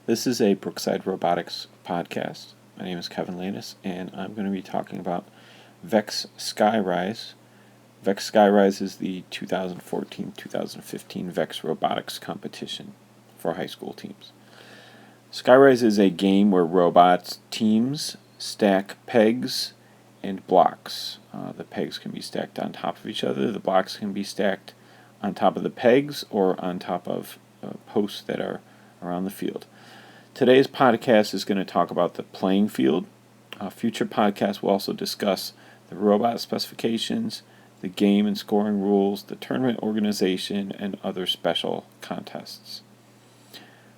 This is a Brookside Robotics podcast. My name is Kevin Landis, and I'm going to be talking about VEX Skyrise. VEX Skyrise is the 2014-2015 VEX Robotics competition for high school teams. Skyrise is a game where robots teams stack pegs and blocks. The pegs can be stacked on top of each other. The blocks can be stacked on top of the pegs or on top of posts that are around the field. Today's podcast is going to talk about the playing field. Future podcasts will also discuss the robot specifications, the game and scoring rules, the tournament organization, and other special contests.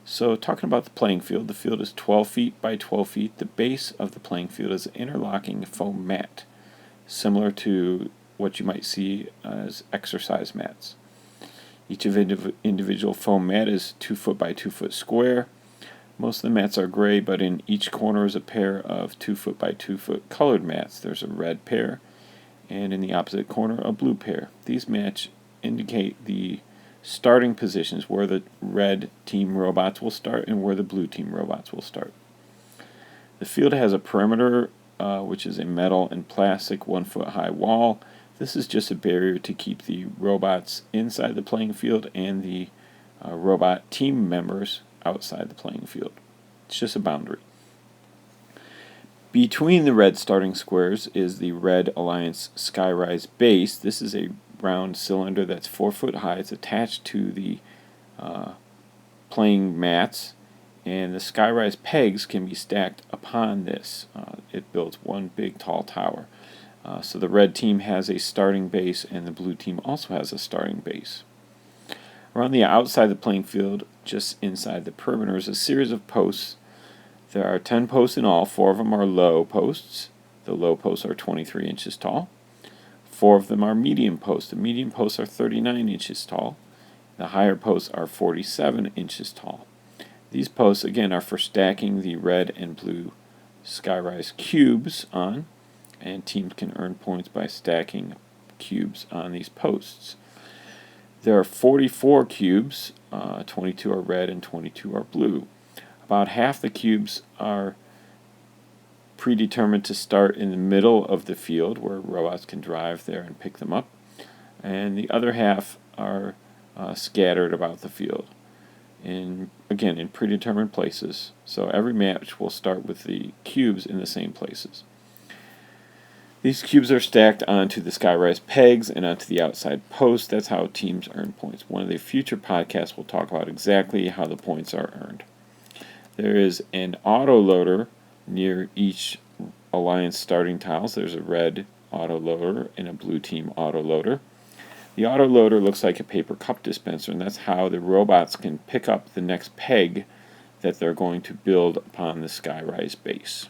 So talking about the playing field, the field is 12 feet by 12 feet. The base of the playing field is an interlocking foam mat, similar to what you might see as exercise mats. Each individual foam mat is 2 foot by 2 foot square. Most of the mats are gray, but in each corner is a pair of 2 foot by 2 foot colored mats. There's a red pair, and in the opposite corner, a blue pair. These mats indicate the starting positions, where the red team robots will start and where the blue team robots will start. The field has a perimeter, which is a metal and plastic 1 foot high wall. This is just a barrier to keep the robots inside the playing field and the robot team members outside the playing field. It's just a boundary. Between the red starting squares is the Red Alliance Skyrise base. This is a round cylinder that's 4 foot high. It's attached to the playing mats, and the Skyrise pegs can be stacked upon this. It builds one big tall tower. So the red team has a starting base, and the blue team also has a starting base. Around the outside of the playing field, just inside the perimeter, is a series of posts. There are 10 posts in all. 4 of them are low posts. The low posts are 23 inches tall. 4 of them are medium posts. The medium posts are 39 inches tall. The higher posts are 47 inches tall. These posts, again, are for stacking the red and blue Skyrise cubes on, and teams can earn points by stacking cubes on these posts. There are 44 cubes, 22 are red and 22 are blue. About half the cubes are predetermined to start in the middle of the field, where robots can drive there and pick them up, and the other half are scattered about the field, in predetermined places. So every match will start with the cubes in the same places. These cubes are stacked onto the Skyrise pegs and onto the outside posts. That's how teams earn points. One of the future podcasts will talk about exactly how the points are earned. There is an auto loader near each Alliance starting tiles. There's a red auto loader and a blue team auto loader. The auto loader looks like a paper cup dispenser, and that's how the robots can pick up the next peg that they're going to build upon the Skyrise base.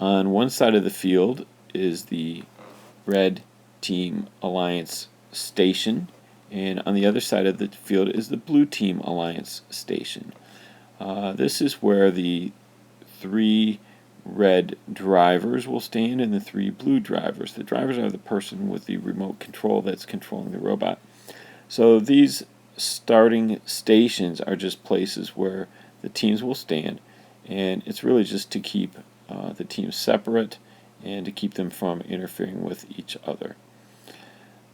On one side of the field is the red team Alliance station, and on the other side of the field is the blue team Alliance station. This is where the 3 red drivers will stand and the 3 blue drivers. The drivers are the person with the remote control that's controlling the robot. So these starting stations are just places where the teams will stand, and it's really just to keep the teams separate and to keep them from interfering with each other.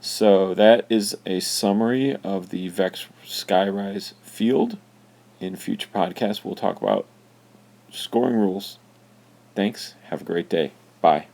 So that is a summary of the VEX Skyrise field. In future podcasts, we'll talk about scoring rules. Thanks. Have a great day. Bye.